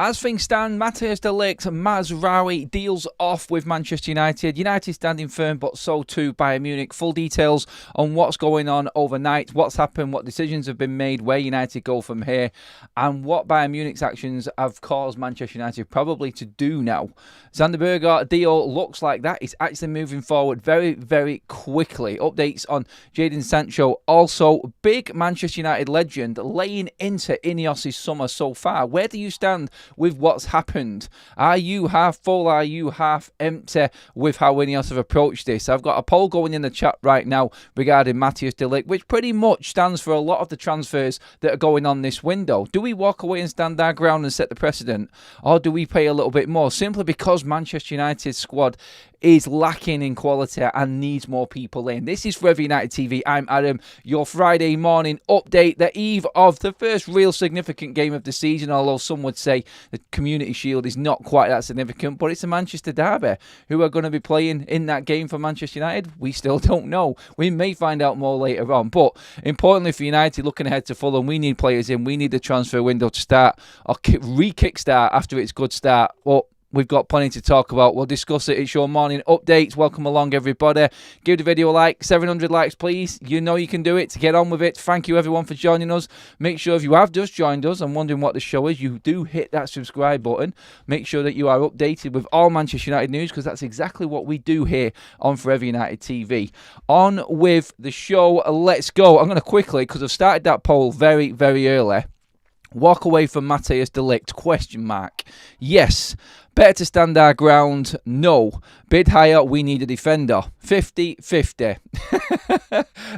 As things stand, Ligt and Mazraoui deals off with Manchester United. United standing firm, but so too Bayern Munich. Full details on what's going on overnight, what's happened, what decisions have been made, where United go from here, and what Bayern Munich's actions have caused Manchester United probably to do now. Xander Burger deal looks like that is actually moving forward very, very quickly. Updates on Jadon Sancho. Also, big Manchester United legend laying into Ineos' summer so far. Where do you stand with what's happened? Are you half full? Are you half empty with how Ineos have approached this? I've got a poll going in the chat right now regarding Matthijs de Ligt, which pretty much stands for a lot of the transfers that are going on this window. Do we walk away and stand our ground and set the precedent, or do we pay a little bit more simply because Manchester United's squad is lacking in quality and needs more people in? This is Forever United TV. I'm Adam, your Friday morning update, the eve of the first real significant game of the season, although some would say the Community Shield is not quite that significant, but it's a Manchester derby. Who are going to be playing in that game for Manchester United? We still don't know. We may find out more later on, but importantly for United, looking ahead to Fulham, we need players in. We need the transfer window to start, or re-kickstart after its good start. Well, we've got plenty to talk about. We'll discuss it. It's your morning updates. Welcome along, everybody. Give the video a like. 700 likes, please. You know you can do it. Get on with it. Thank you, everyone, for joining us. Make sure if you have just joined us and wondering what the show is, you do hit that subscribe button. Make sure that you are updated with all Manchester United news, because that's exactly what we do here on Forever United TV. On with the show. Let's go. I'm going to quickly, because I've started that poll very, very early. Walk away from Matthijs de Ligt? Question mark. Yes. Better to stand our ground? No. Bid higher? We need a defender. 50-50.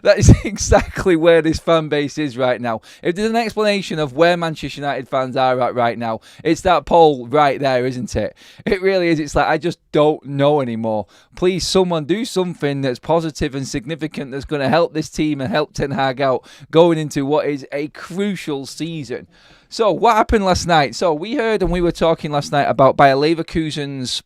That is exactly where this fan base is right now. If there's an explanation of where Manchester United fans are at right now, it's that poll right there, isn't it? It really is. It's like, I just don't know anymore. Please, someone do something that's positive and significant that's going to help this team and help Ten Hag out going into what is a crucial season. So, what happened last night? So, we heard and we were talking last night about Bayer Leverkusen's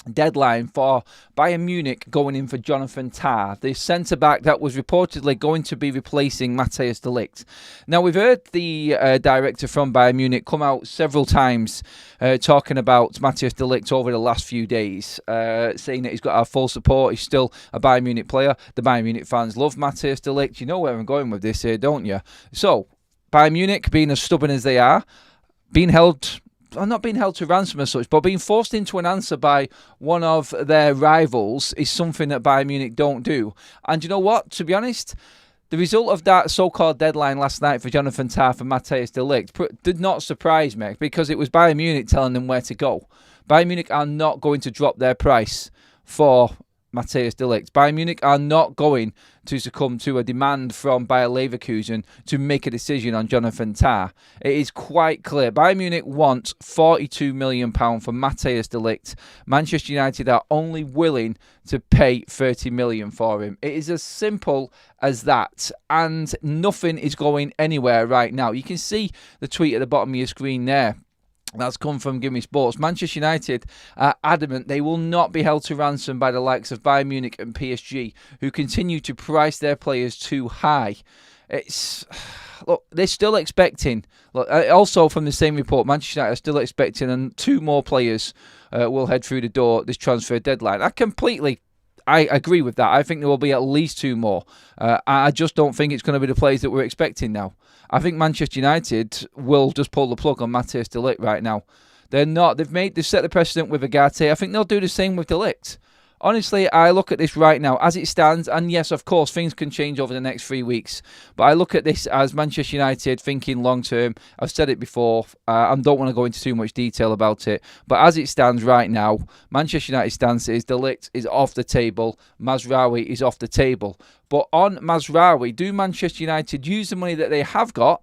deadline for Bayern Munich going in for Jonathan Tah, the centre-back that was reportedly going to be replacing Matthijs de Ligt. Now, we've heard the director from Bayern Munich come out several times talking about Matthijs de Ligt over the last few days, saying that he's got our full support. He's still a Bayern Munich player. The Bayern Munich fans love Matthijs de Ligt. You know where I'm going with this here, don't you? So, Bayern Munich, being as stubborn as they are, not being held to ransom as such, but being forced into an answer by one of their rivals is something that Bayern Munich don't do. And you know what? To be honest, the result of that so-called deadline last night for Jonathan Tah and Matthijs de Ligt did not surprise me, because it was Bayern Munich telling them where to go. Bayern Munich are not going to drop their price for Matthijs de Ligt. Bayern Munich are not going to succumb to a demand from Bayer Leverkusen to make a decision on Jonathan Tah. It is quite clear. Bayern Munich wants £42 million for Matthijs de Ligt. Manchester United are only willing to pay £30 million for him. It is as simple as that, and nothing is going anywhere right now. You can see the tweet at the bottom of your screen there. That's come from Gimme Sports. Manchester United are adamant they will not be held to ransom by the likes of Bayern Munich and PSG, who continue to price their players too high. Look, they're still expecting. Look, also from the same report, Manchester United are still expecting, and 2 more players will head through the door this transfer deadline. I agree with that. I think there will be at least 2 more. I just don't think it's going to be the players that we're expecting now. I think Manchester United will just pull the plug on Matthijs de Ligt right now. They're not. They've set the precedent with Agate. I think they'll do the same with de Ligt. Honestly, I look at this right now as it stands, and yes, of course, things can change over the next 3 weeks, but I look at this as Manchester United thinking long-term. I've said it before. I don't want to go into too much detail about it, but as it stands right now, Manchester United's stance is de Ligt is off the table, Mazraoui is off the table. But on Mazraoui, do Manchester United use the money that they have got,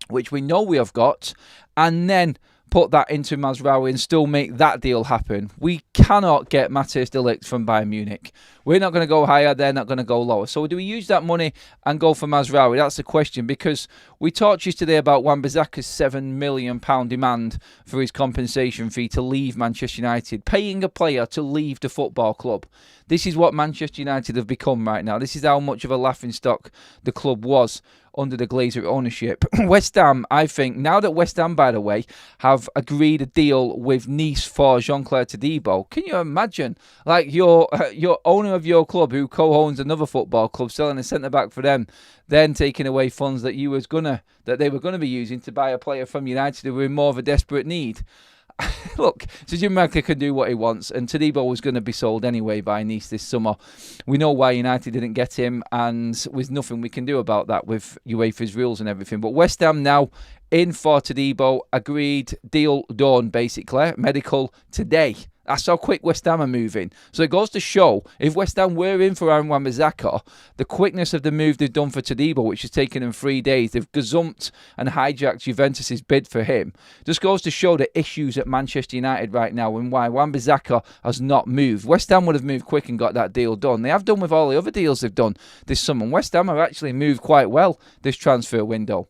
which we know we have got, and then put that into Mazraoui and still make that deal happen? We cannot get Matthijs de Ligt from Bayern Munich. We're not going to go higher, they're not going to go lower. So do we use that money and go for Mazraoui? That's the question, because we talked yesterday about Wan-Bissaka's £7 million demand for his compensation fee to leave Manchester United, paying a player to leave the football club. This is what Manchester United have become right now. This is how much of a laughingstock the club was under the Glazer ownership. West Ham, I think, now that West Ham, by the way, have agreed a deal with Nice for Jean-Claire Todibo, can you imagine, like, your owner of your club who co-owns another football club selling a centre-back for them, then taking away funds that they were gonna be using to buy a player from United who were in more of a desperate need? Look, so Jim Radcliffe can do what he wants, and Todibo was going to be sold anyway by Nice this summer. We know why United didn't get him, and there's nothing we can do about that with UEFA's rules and everything. But West Ham now in for Todibo, agreed, deal done, basically. Medical today. That's how quick West Ham are moving. So it goes to show, if West Ham were in for Aaron Wan-Bissaka, the quickness of the move they've done for Todibo, which has taken them 3 days, they've gazumped and hijacked Juventus' bid for him, just goes to show the issues at Manchester United right now and why Wan-Bissaka has not moved. West Ham would have moved quick and got that deal done. They have done with all the other deals they've done this summer. And West Ham have actually moved quite well this transfer window.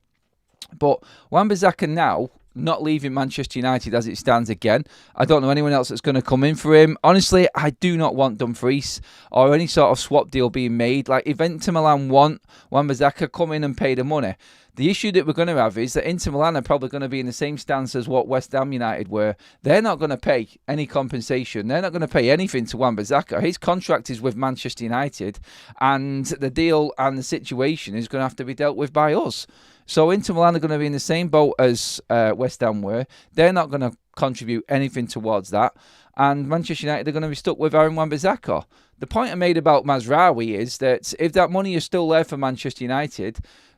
But Wan-Bissaka now not leaving Manchester United as it stands again. I don't know anyone else that's going to come in for him. Honestly, I do not want Dumfries or any sort of swap deal being made. Like, if Inter Milan want Wan-Bissaka, come in and pay the money. The issue that we're going to have is that Inter Milan are probably going to be in the same stance as what West Ham United were. They're not going to pay any compensation. They're not going to pay anything to Wan-Bissaka. His contract is with Manchester United, and the deal and the situation is going to have to be dealt with by us. So Inter Milan are going to be in the same boat as West Ham were. They're not going to contribute anything towards that. And Manchester United are going to be stuck with Aaron Wan-Bissaka. The point I made about Mazraoui is that if that money is still there for Manchester United,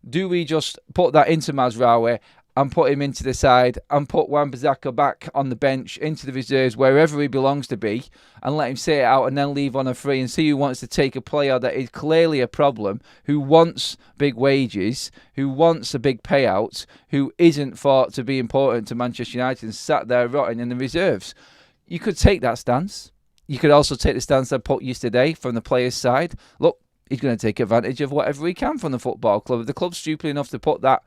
do we just put that into Mazraoui and put him into the side and put Wan-Bissaka back on the bench into the reserves wherever he belongs to be and let him sit it out and then leave on a free and see who wants to take a player that is clearly a problem, who wants big wages, who wants a big payout, who isn't thought to be important to Manchester United and sat there rotting in the reserves. You could take that stance. You could also take the stance I put yesterday from the players' side. Look, he's going to take advantage of whatever he can from the football club. If the club's stupid enough to put that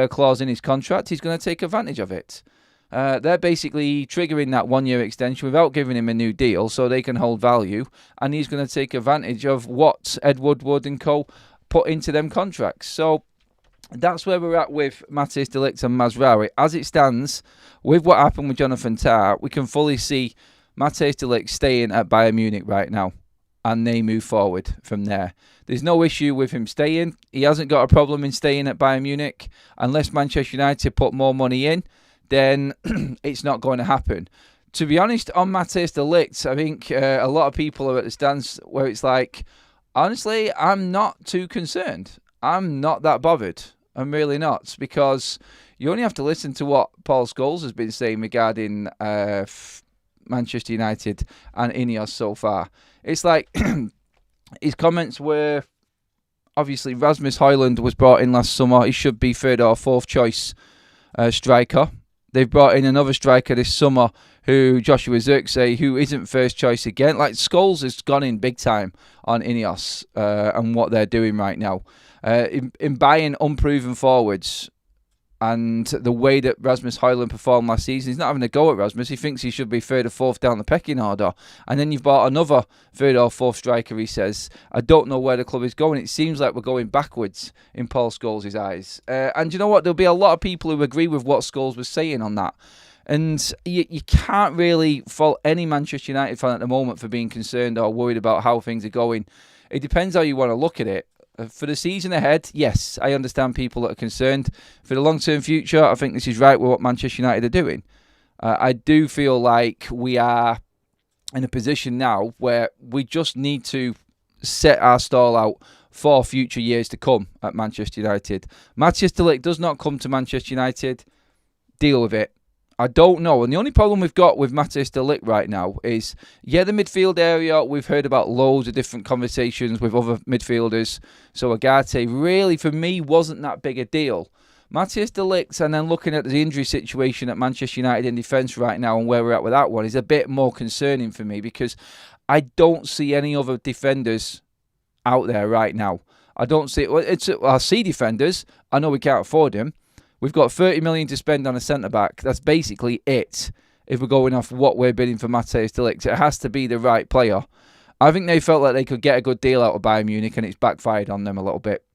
clause in his contract, he's going to take advantage of it. They're basically triggering that 1 year extension without giving him a new deal so they can hold value, and he's going to take advantage of what Ed Woodward and co put into them contracts. So that's where we're at with Matthijs de Ligt and Mazraoui. As it stands, with what happened with Jonathan Tah, we can fully see Matthijs de Ligt staying at Bayern Munich right now, and they move forward from there. There's no issue with him staying. He hasn't got a problem in staying at Bayern Munich. Unless Manchester United put more money in, then it's not going to happen. To be honest, on Matthijs de Ligt, I think a lot of people are at the stance where it's like, honestly, I'm not too concerned. I'm not that bothered. I'm really not, because you only have to listen to what Paul Scholes has been saying regarding Manchester United and Ineos so far. It's like his comments were, obviously Rasmus Højlund was brought in last summer. He should be third or fourth choice striker. They've brought in another striker this summer, who Joshua Zirkzee, who isn't first choice again. Like, Scholes has gone in big time on Ineos and what they're doing right now. In buying unproven forwards, and the way that Rasmus Højlund performed last season, he's not having a go at Rasmus. He thinks he should be third or fourth down the pecking order. And then you've bought another third or fourth striker, he says. I don't know where the club is going. It seems like we're going backwards in Paul Scholes' eyes. And you know what? There'll be a lot of people who agree with what Scholes was saying on that. And you can't really fault any Manchester United fan at the moment for being concerned or worried about how things are going. It depends how you want to look at it. For the season ahead, yes, I understand people that are concerned. For the long-term future, I think this is right with what Manchester United are doing. I do feel like we are in a position now where we just need to set our stall out for future years to come at Manchester United. Matthijs de Ligt does not come to Manchester United. Deal with it. I don't know. And the only problem we've got with Matthijs de Ligt right now is, the midfield area, we've heard about loads of different conversations with other midfielders. So Agate really, for me, wasn't that big a deal. Matthijs de Ligt, and then looking at the injury situation at Manchester United in defence right now and where we're at with that one, is a bit more concerning for me, because I don't see any other defenders out there right now. I don't see... I see defenders. I know we can't afford them. We've got 30 million to spend on a centre-back. That's basically it, if we're going off what we're bidding for Matthijs de Ligt. It has to be the right player. I think they felt like they could get a good deal out of Bayern Munich, and it's backfired on them a little bit.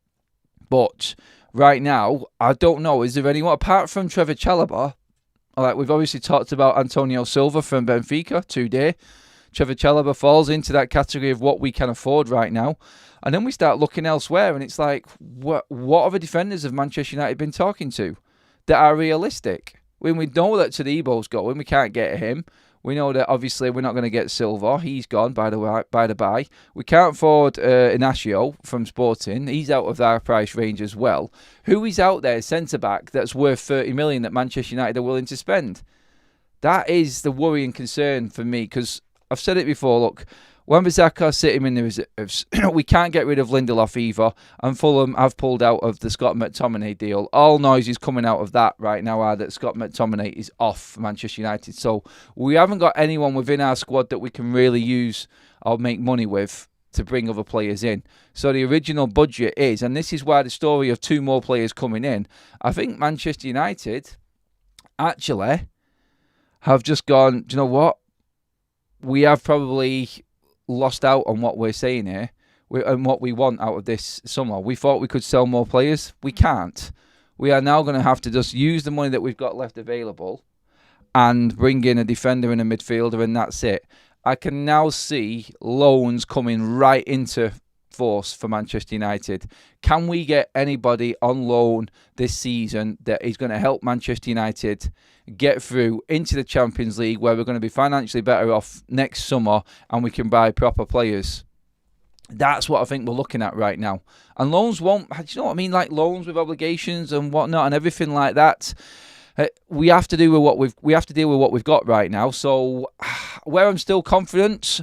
But right now, I don't know. Is there anyone apart from Trevor Chalobah? Like, we've obviously talked about Antonio Silva from Benfica today. Trevor Chalobah falls into that category of what we can afford right now. And then we start looking elsewhere, and it's like, what other defenders have Manchester United been talking to that are realistic? When we know that Tadebo's going, we can't get him. We know that obviously we're not going to get Silva. He's gone, by the by. We can't afford Inacio from Sporting. He's out of our price range as well. Who is out there, centre-back, that's worth 30 million that Manchester United are willing to spend? That is the worrying concern for me, because I've said it before, look, Wan-Bissaka sit him in the reserves. We can't get rid of Lindelof either, and Fulham have pulled out of the Scott McTominay deal. All noise is coming out of that right now are that Scott McTominay is off Manchester United. So we haven't got anyone within our squad that we can really use or make money with to bring other players in. So the original budget is, and this is why the story of 2 more players coming in, I think Manchester United actually have just gone, do you know what? We have probably lost out on what we're saying here and what we want out of this summer. We thought we could sell more players. We can't. We are now going to have to just use the money that we've got left available and bring in a defender and a midfielder, and that's it. I can now see loans coming right into force for Manchester United. Can we get anybody on loan this season that is going to help Manchester United get through into the Champions League, where we're going to be financially better off next summer and we can buy proper players? That's what I think we're looking at right now. And loans won't, do you know what I mean? Like loans with obligations and whatnot and everything like that. We have to deal with what we've got right now. So where I'm still confident,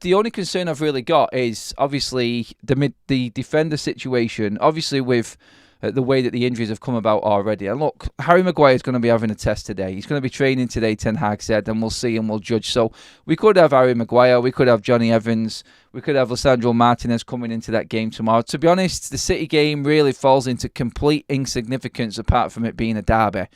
the only concern I've really got is obviously the defender situation. Obviously with the way that the injuries have come about already. And look, Harry Maguire is going to be having a test today. He's going to be training today, Ten Hag said, and we'll see and we'll judge. So we could have Harry Maguire, we could have Johnny Evans, we could have Lisandro Martinez coming into that game tomorrow. To be honest, the City game really falls into complete insignificance apart from it being a derby.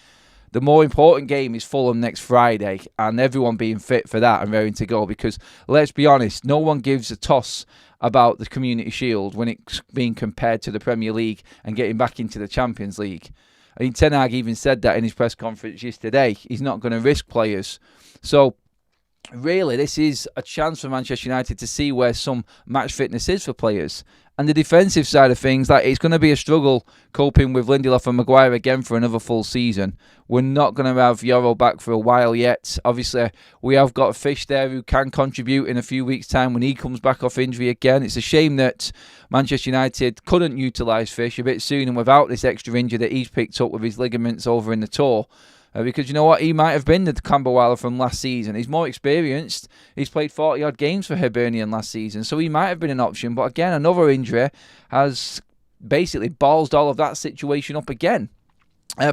The more important game is Fulham next Friday, and everyone being fit for that and raring to go, because let's be honest, no one gives a toss about the Community Shield when it's being compared to the Premier League and getting back into the Champions League. I mean, Ten Hag even said that in his press conference yesterday. He's not going to risk players. So really, this is a chance for Manchester United to see where some match fitness is for players. And the defensive side of things, like, it's going to be a struggle coping with Lindelof and Maguire again for another full season. We're not going to have Euro back for a while yet. Obviously, we have got Fish there who can contribute in a few weeks' time when he comes back off injury again. It's a shame that Manchester United couldn't utilise Fish a bit sooner without this extra injury that he's picked up with his ligaments over in the toe. Because you know what? He might have been the Camberweiler from last season. He's more experienced. He's played 40-odd games for Hibernian last season. So he might have been an option. But again, another injury has basically ballsed all of that situation up again.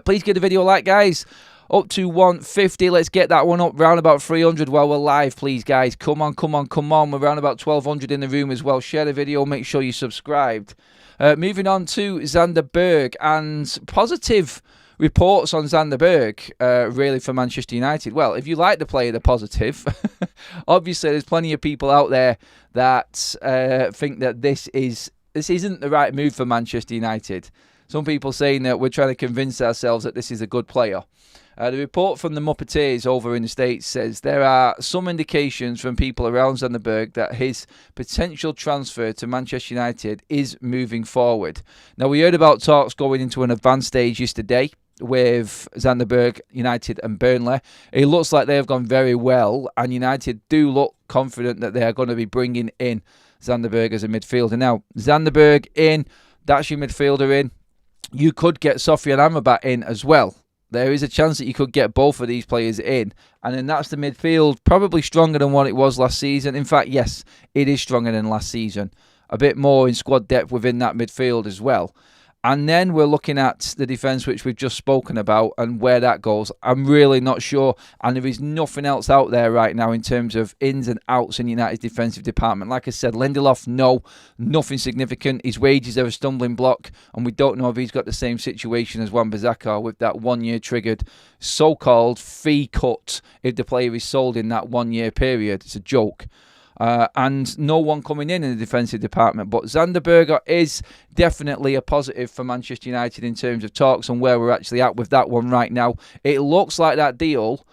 Please give the video a like, guys. Up to 150. Let's get that one up round about 300 while we're live, please, guys. Come on. We're round about 1,200 in the room as well. Share the video. Make sure you're subscribed. Moving on to Xander Burger, and positive reports on Xander Burger, really, for Manchester United. Well, if you like the player, they're positive. Obviously, there's plenty of people out there that think that this isn't the right move for Manchester United. Some people saying that we're trying to convince ourselves that this is a good player. The report from the Muppeteers over in the States says there are some indications from people around Xander Burger that his potential transfer to Manchester United is moving forward. Now, we heard about talks going into an advanced stage yesterday with Xander Burger, United and Burnley. It looks like they have gone very well, and United do look confident that they are going to be bringing in Xander Burger as a midfielder. Now, Xander Burger in, that's your midfielder in. You could get Sofian Amrabat in as well. There is a chance that you could get both of these players in. And then that's the midfield, probably stronger than what it was last season. In fact, yes, it is stronger than last season. A bit more in squad depth within that midfield as well. And then we're looking at the defence, which we've just spoken about, and where that goes. I'm really not sure. And there is nothing else out there right now in terms of ins and outs in United's defensive department. Like I said, Lindelof, no, nothing significant. His wages are a stumbling block, and we don't know if he's got the same situation as Wan-Bissaka with that 1 year triggered so-called fee cut if the player is sold in that 1 year period. It's a joke. and no one coming in the defensive department. But Xander Burger is definitely a positive for Manchester United in terms of talks and where we're actually at with that one right now. It looks like that deal,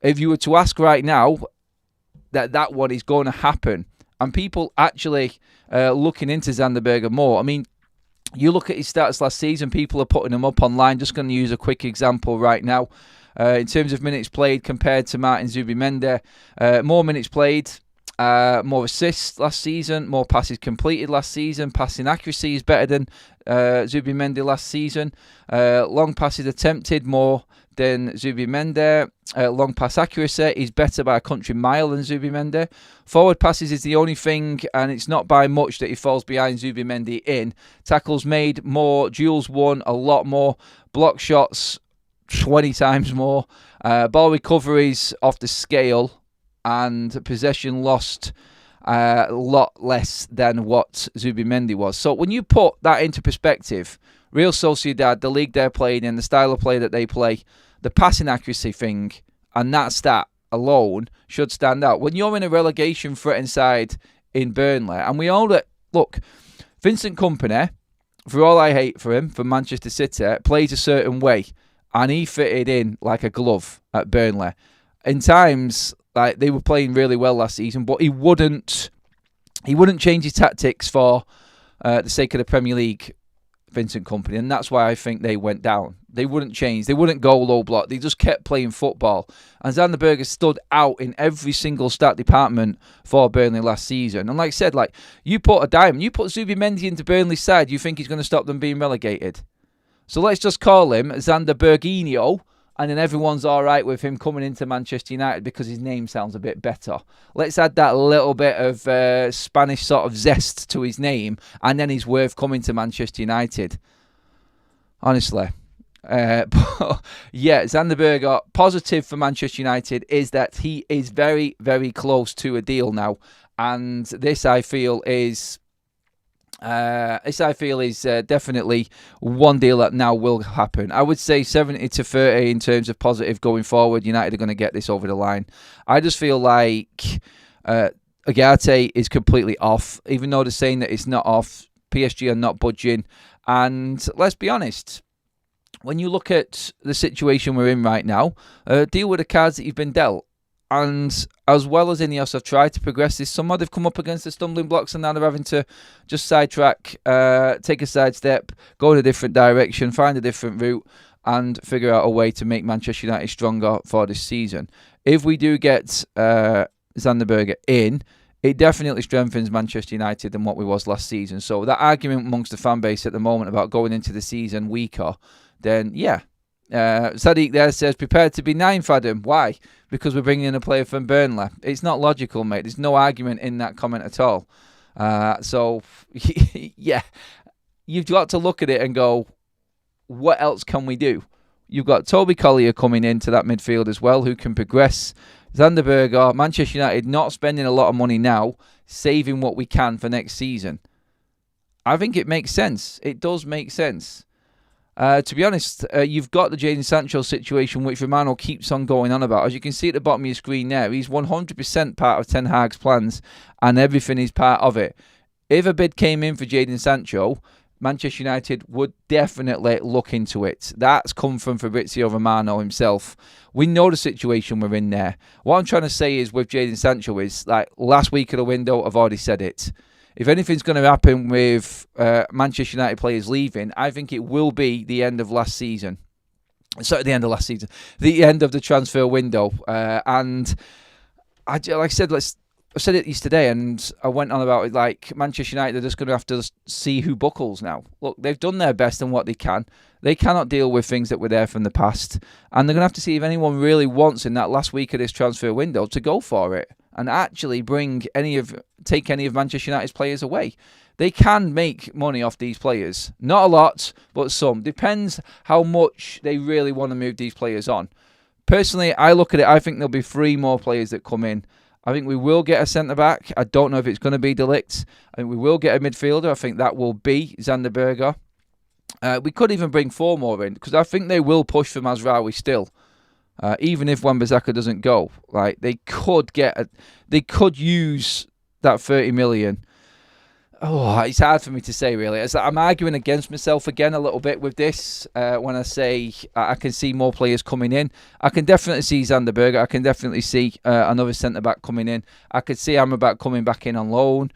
if you were to ask right now, that one is going to happen. And people actually looking into Xander Burger more. I mean, you look at his stats last season, people are putting them up online. Just going to use a quick example right now. In terms of minutes played compared to Martin Zubimendi, more minutes played, more assists last season, more passes completed last season. Passing accuracy is better than Zubimendi last season. Long passes attempted more than Zubimendi. Long pass accuracy is better by a country mile than Zubimendi. Forward passes is the only thing, and it's not by much that he falls behind Zubimendi in. Tackles made more, duels won a lot more, block shots 20 times more, ball recoveries off the scale, and possession lost a lot less than what Zubimendi was. So when you put that into perspective, Real Sociedad, the league they're playing in, the style of play that they play, the passing accuracy thing, and that stat alone should stand out. When you're in a relegation threatened side in Burnley, and we all look, Vincent Kompany, for all I hate for him, for Manchester City, plays a certain way, and he fitted in like a glove at Burnley. In times, like, they were playing really well last season, but he wouldn't change his tactics for the sake of the Premier League, Vincent Kompany, and that's why I think they went down. They wouldn't change. They wouldn't go low block. They just kept playing football. And Xander Burger stood out in every single stat department for Burnley last season. And like I said, like, you put a diamond, you put Zubimendi into Burnley's side, you think he's going to stop them being relegated. So let's just call him Xander Burguinho, and then everyone's all right with him coming into Manchester United because his name sounds a bit better. Let's add that little bit of Spanish sort of zest to his name, and then he's worth coming to Manchester United. Honestly. But yeah, Xander Burger, positive for Manchester United is that he is very, very close to a deal now. And this, I feel, is definitely one deal that now will happen. I would say 70-30 in terms of positive going forward. United are going to get this over the line. I just feel like Agate is completely off, even though they're saying that it's not off. PSG are not budging. And let's be honest, when you look at the situation we're in right now, deal with the cards that you've been dealt. And as well as Ineos have tried to progress this summer, they've come up against the stumbling blocks, and now they're having to just sidetrack, take a sidestep, go in a different direction, find a different route, and figure out a way to make Manchester United stronger for this season. If we do get Xander Burger in, it definitely strengthens Manchester United than what we was last season. So that argument amongst the fan base at the moment about going into the season weaker, then yeah. Sadiq there says, prepared to be 9th, Adam. Why? Because we're bringing in a player from Burnley. It's not logical, mate. There's no argument in that comment at all. So, yeah, you've got to look at it and go, what else can we do? You've got Toby Collier coming into that midfield as well, who can progress. Xander Burger, Manchester United not spending a lot of money now, saving what we can for next season. I think it makes sense. It does make sense. To be honest, you've got the Jadon Sancho situation, which Romano keeps on going on about. As you can see at the bottom of your screen there, he's 100% part of Ten Hag's plans, and everything is part of it. If a bid came in for Jadon Sancho, Manchester United would definitely look into it. That's come from Fabrizio Romano himself. We know the situation we're in there. What I'm trying to say is with Jadon Sancho is, like, last week of the window, I've already said it. If anything's going to happen with Manchester United players leaving, I think it will be the end of last season. Sorry, the end of last season. The end of the transfer window. And like I said, I said it yesterday, and I went on about it, like, Manchester United are just going to have to see who buckles now. Look, they've done their best and what they can. They cannot deal with things that were there from the past. And they're going to have to see if anyone really wants in that last week of this transfer window to go for it and actually take any of Manchester United's players away. They can make money off these players. Not a lot, but some. Depends how much they really want to move these players on. Personally, I look at it, I think there'll be 3 more players that come in. I think we will get a centre-back. I don't know if it's going to be De Ligt. I think we will get a midfielder. I think that will be Xander Burger. We could even bring 4 more in, because I think they will push for Mazraoui still. Even if Wan-Bissaka doesn't go, like, they could use that 30 million. Oh, it's hard for me to say, really. I'm arguing against myself again a little bit with this when I say I can see more players coming in. I can definitely see Xander Burger. I can definitely see another centre-back coming in. I could see Amrabat coming back in on loan.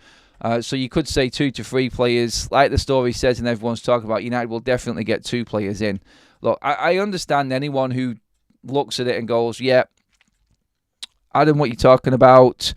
So you could say 2 to 3 players. Like the story says and everyone's talking about, United will definitely get 2 players in. Look, I understand anyone who looks at it and goes, yeah, Adam, what you're talking about,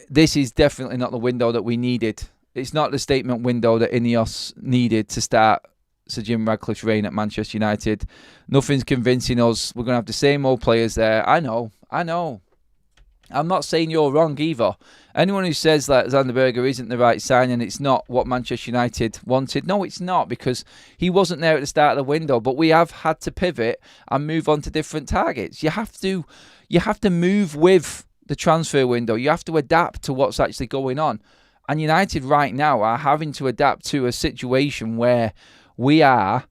this is definitely not the window that we needed. It's not the statement window that Ineos needed to start Sir Jim Ratcliffe's reign at Manchester United. Nothing's convincing us. We're going to have the same old players there. I know. I'm not saying you're wrong either. Anyone who says that Xander Burger isn't the right sign and it's not what Manchester United wanted, no, it's not, because he wasn't there at the start of the window. But we have had to pivot and move on to different targets. You have to move with the transfer window. You have to adapt to what's actually going on. And United right now are having to adapt to a situation where we are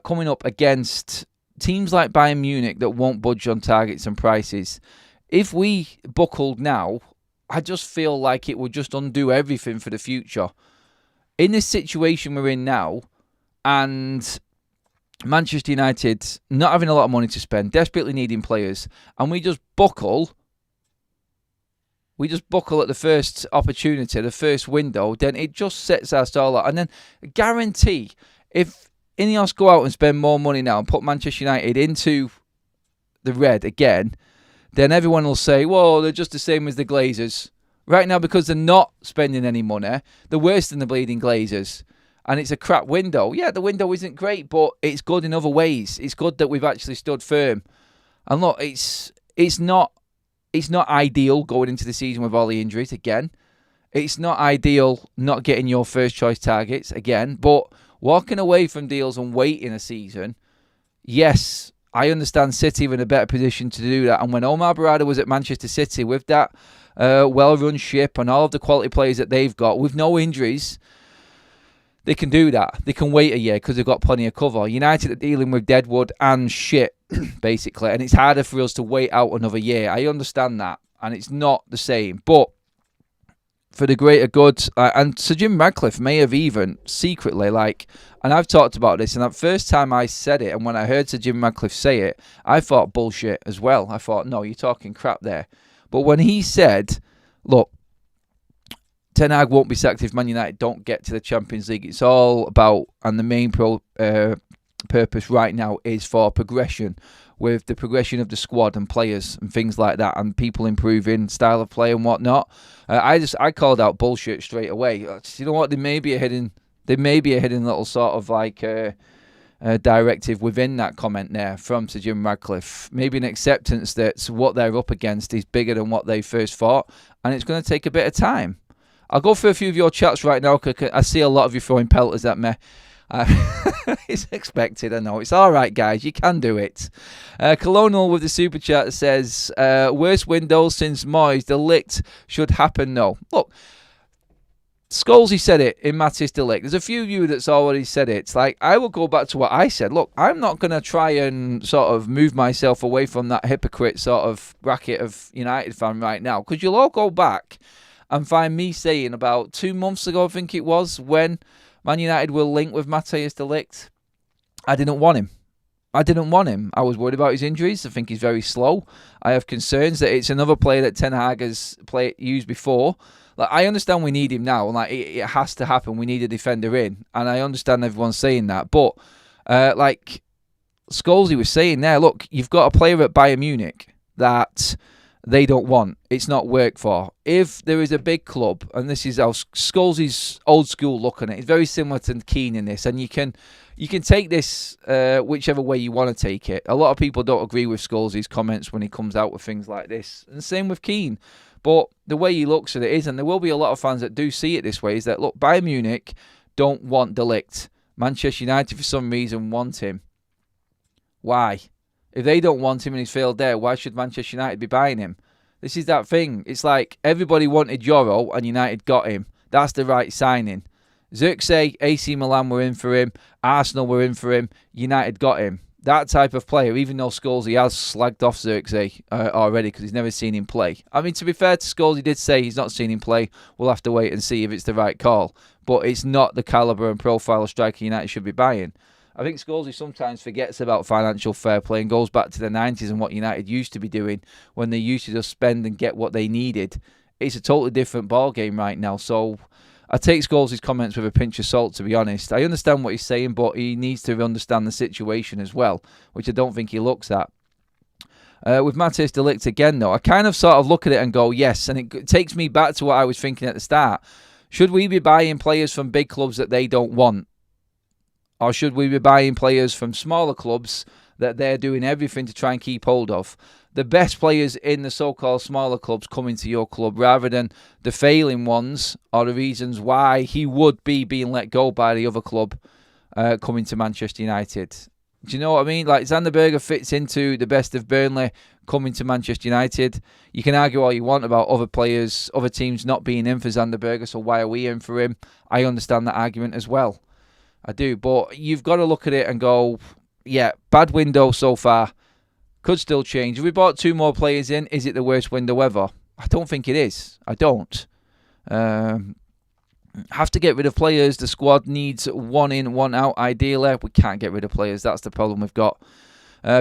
coming up against teams like Bayern Munich that won't budge on targets and prices. If we buckled now, I just feel like it would just undo everything for the future. In this situation we're in now, and Manchester United not having a lot of money to spend, desperately needing players, and we just buckle at the first opportunity, the first window, then it just sets our stall out. And then guarantee, if Ineos go out and spend more money now and put Manchester United into the red again, then everyone will say, well, they're just the same as the Glazers. Right now, because they're not spending any money, they're worse than the bleeding Glazers. And it's a crap window. Yeah, the window isn't great, but it's good in other ways. It's good that we've actually stood firm. And look, it's not ideal going into the season with all the injuries again. It's not ideal not getting your first choice targets again. But walking away from deals and waiting a season, yes, I understand City are in a better position to do that. And when Omar Berge was at Manchester City with that well-run ship and all of the quality players that they've got, with no injuries, they can do that. They can wait a year because they've got plenty of cover. United are dealing with deadwood and shit, basically. And it's harder for us to wait out another year. I understand that. And it's not the same. But for the greater good, and Sir Jim Ratcliffe may have even secretly, and I've talked about this, and the first time I said it, and when I heard Sir Jim Ratcliffe say it, I thought bullshit as well. I thought, no, you're talking crap there. But when he said, look, Ten Hag won't be sacked if Man United don't get to the Champions League. It's all about, and the main purpose right now is for progression, with the progression of the squad and players and things like that, and people improving style of play and whatnot. I called out bullshit straight away. You know what? There may be a hidden little sort of directive within that comment there from Sir Jim Ratcliffe. Maybe an acceptance that what they're up against is bigger than what they first thought, and it's going to take a bit of time. I'll go through a few of your chats right now, because I see a lot of you throwing pelters at me. It's expected, I know. It's all right, guys. You can do it. Colonial with the super chat says, worst window since Moyes. The Ligt should happen, no. Look, Scholes, said it in Mattis de Ligt. There's a few of you that's already said it. It's like, I will go back to what I said. Look, I'm not going to try and sort of move myself away from that hypocrite sort of bracket of United fan right now, because you'll all go back and find me saying about 2 months ago, I think it was, when Man United will link with Matthijs de Ligt, I didn't want him. I was worried about his injuries. I think he's very slow. I have concerns that it's another player that Ten Hag has used before. I understand we need him now. It has to happen. We need a defender in. And I understand everyone's saying that. But, Scholes was saying there, look, you've got a player at Bayern Munich that they don't want. It's not worked for. If there is a big club, and this is how Scholes' old school look on it, it's very similar to Keane in this, and you can take this whichever way you want to take it. A lot of people don't agree with Scholes' comments when he comes out with things like this, and the same with Keane. But the way he looks at it is, and there will be a lot of fans that do see it this way, is that, look, Bayern Munich don't want de Ligt. Manchester United, for some reason, want him. Why? If they don't want him and he's failed there, why should Manchester United be buying him? This is that thing. It's like everybody wanted Euro and United got him. That's the right signing. Zirkzee, AC Milan were in for him. Arsenal were in for him. United got him. That type of player, even though Scholes, he has slagged off Xerxes already because he's never seen him play. I mean, to be fair to Scholes, he did say he's not seen him play. We'll have to wait and see if it's the right call. But it's not the calibre and profile of striker United should be buying. I think Scholes, he sometimes forgets about financial fair play and goes back to the 90s and what United used to be doing when they used to just spend and get what they needed. It's a totally different ball game right now. So I take Scholes' comments with a pinch of salt, to be honest. I understand what he's saying, but he needs to understand the situation as well, which I don't think he looks at. With Matthijs de Ligt again, though, I kind of sort of look at it and go, yes, and it takes me back to what I was thinking at the start. Should we be buying players from big clubs that they don't want? Or should we be buying players from smaller clubs that they're doing everything to try and keep hold of? The best players in the so-called smaller clubs coming to your club rather than the failing ones or the reasons why he would be being let go by the other club coming to Manchester United. Do you know what I mean? Like, Xander Burger fits into the best of Burnley coming to Manchester United. You can argue all you want about other players, other teams not being in for Xander Burger, so why are we in for him? I understand that argument as well. I do, but you've got to look at it and go, yeah, bad window so far. Could still change. If we bought 2 more players in, is it the worst window ever? I don't think it is. I don't. Have to get rid of players. The squad needs 1 in, 1 out, ideally. We can't get rid of players. That's the problem we've got.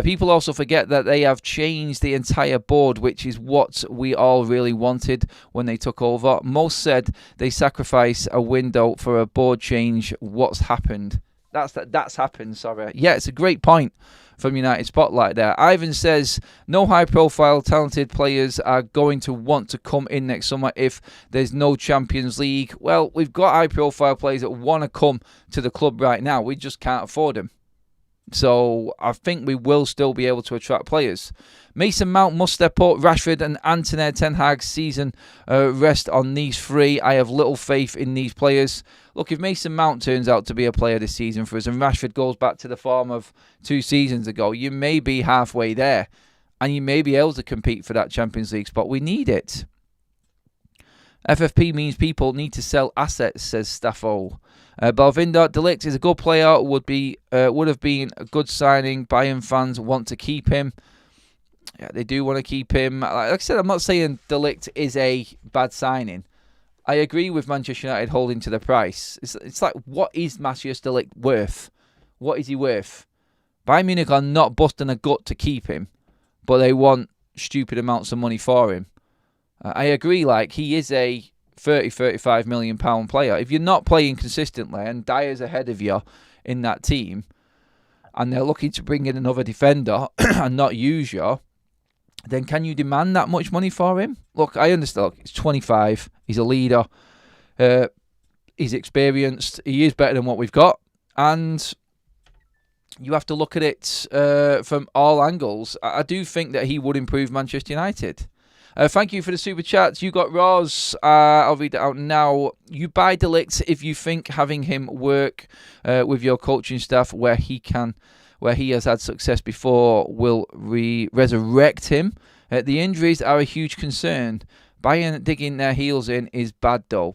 People also forget that they have changed the entire board, which is what we all really wanted when they took over. Most said they sacrifice a window for a board change. What's happened? That's happened, sorry. Yeah, it's a great point from United Spotlight there. Ivan says, no high-profile, talented players are going to want to come in next summer if there's no Champions League. Well, we've got high-profile players that want to come to the club right now. We just can't afford them. So I think we will still be able to attract players. Mason Mount must step up. Rashford and Anthony Ten Hag's season rest on these 3. I have little faith in these players. Look, if Mason Mount turns out to be a player this season for us and Rashford goes back to the form of 2 seasons ago, you may be halfway there and you may be able to compete for that Champions League spot. We need it. FFP means people need to sell assets, says Staffo. Balvinder, de Ligt is a good player, would have been a good signing. Bayern fans want to keep him. Yeah, they do want to keep him. Like I said, I'm not saying de Ligt is a bad signing. I agree with Manchester United holding to the price. It's like, what is Matthijs de Ligt worth? What is he worth? Bayern Munich are not busting a gut to keep him, but they want stupid amounts of money for him. I agree, like, he is a 35 million pound player. If you're not playing consistently and Dyer's ahead of you in that team and they're looking to bring in another defender and not use you, then can you demand that much money for him? Look, I understand. Look, he's 25. He's a leader. He's experienced. He is better than what we've got. And you have to look at it from all angles. I do think that he would improve Manchester United. Thank you for the super chats. You got Roz. I'll read it out now. You buy de Ligt if you think having him work with your coaching staff where he has had success before will resurrect him. The injuries are a huge concern. Bayern digging their heels in is bad though.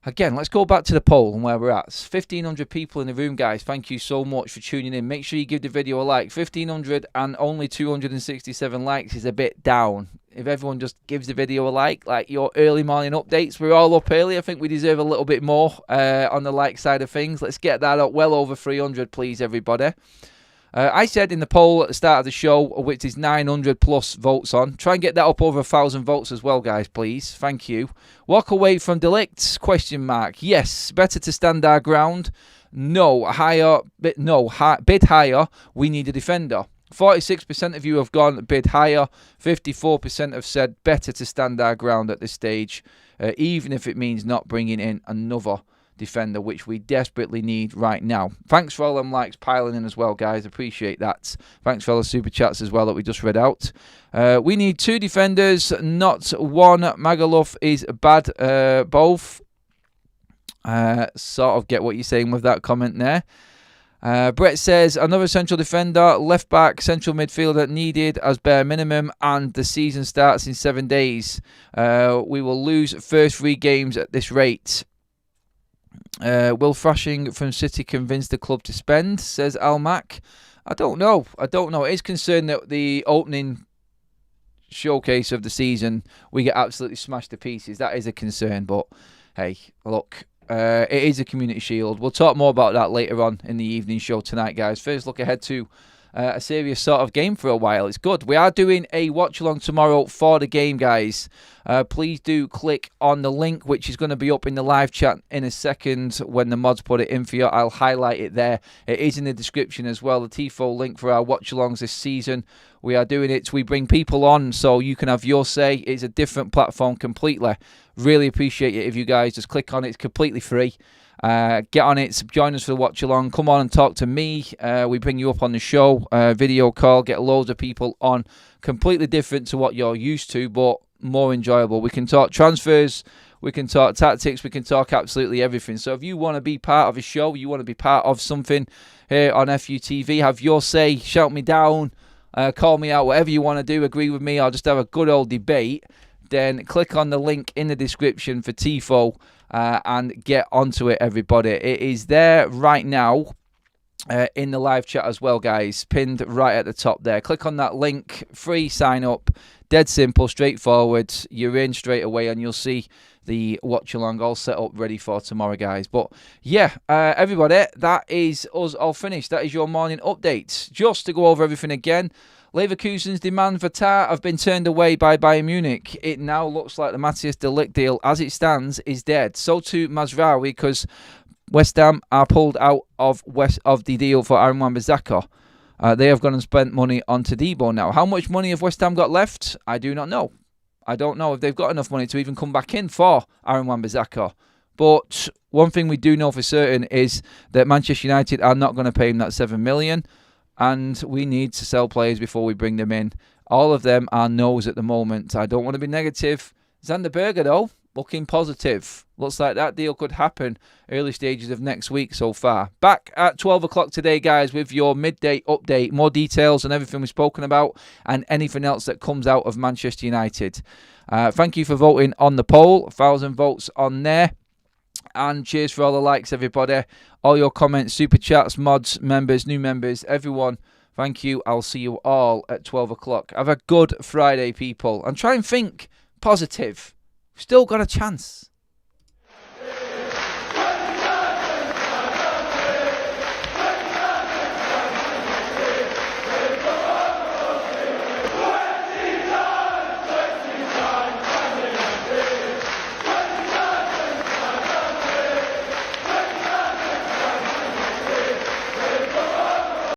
Again, let's go back to the poll and where we're at. 1,500 people in the room, guys. Thank you so much for tuning in. Make sure you give the video a like. 1,500 and only 267 likes is a bit down. If everyone just gives the video a like your early morning updates, we're all up early. I think we deserve a little bit more on the like side of things. Let's get that up well over 300, please, everybody. I said in the poll at the start of the show, which is 900 plus votes on, try and get that up over 1,000 votes as well, guys, please. Thank you. Walk away from de Ligt? Question mark. Yes. Better to stand our ground? No. Bid higher. We need a defender. 46% of you have gone bid higher. 54% have said better to stand our ground at this stage, even if it means not bringing in another defender, which we desperately need right now. Thanks for all them likes piling in as well, guys. Appreciate that. Thanks for all the super chats as well that we just read out. We need 2 defenders, not 1. Magaluf is bad, both. Sort of get what you're saying with that comment there. Brett says, another central defender, left back, central midfielder needed as bare minimum, and the season starts in 7 days. We will lose first 3 games at this rate. Will Thrashing from City convince the club to spend, says Al Mac. I don't know. It is concerned that the opening showcase of the season, we get absolutely smashed to pieces. That is a concern, but hey, look, it is a community shield. We'll talk more about that later on in the evening show tonight, guys. First, look ahead to a serious sort of game for a while. It's good. We are doing a watch-along tomorrow for the game, guys. Please do click on the link, which is going to be up in the live chat in a second when the mods put it in for you. I'll highlight it there. It is in the description as well, the TIFO link for our watch-alongs this season. We are doing it. We bring people on so you can have your say. It's a different platform completely. Really appreciate it if you guys just click on it. It's completely free. Get on it, join us for the watch along, come on and talk to me. We bring you up on the show, video call, get loads of people on, completely different to what you're used to, but more enjoyable. We can talk transfers, we can talk tactics, we can talk absolutely everything. So if you want to be part of a show, you want to be part of something here on FUTV, have your say, shout me down, call me out, whatever you want to do, agree with me, or just have a good old debate, then click on the link in the description for TIFO. And get onto it, everybody. It is there right now in the live chat as well, guys. Pinned right at the top there. Click on that link. Free sign up. Dead simple, straightforward. You're in straight away and you'll see the watch along all set up ready for tomorrow, guys. But yeah, everybody, that is us all finished. That is your morning update. Just to go over everything again. Leverkusen's demand for Tar have been turned away by Bayern Munich. It now looks like the Matthias de Ligt deal, as it stands, is dead. So too Mazraoui, because West Ham are pulled out of the deal for Aaron Wan-Bissaka. They have gone and spent money on Todibo now. How much money have West Ham got left? I do not know. I don't know if they've got enough money to even come back in for Aaron Wan-Bissaka. But one thing we do know for certain is that Manchester United are not going to pay him that $7 million. And we need to sell players before we bring them in. All of them are no's at the moment. I don't want to be negative. Xander Burger, though, looking positive. Looks like that deal could happen early stages of next week so far. Back at 12 o'clock today, guys, with your midday update. More details on everything we've spoken about and anything else that comes out of Manchester United. Thank you for voting on the poll. 1,000 votes on there. And cheers for all the likes, everybody. All your comments, super chats, mods, members, new members, everyone. Thank you. I'll see you all at 12 o'clock. Have a good Friday, people. And try and think positive. We've still got a chance.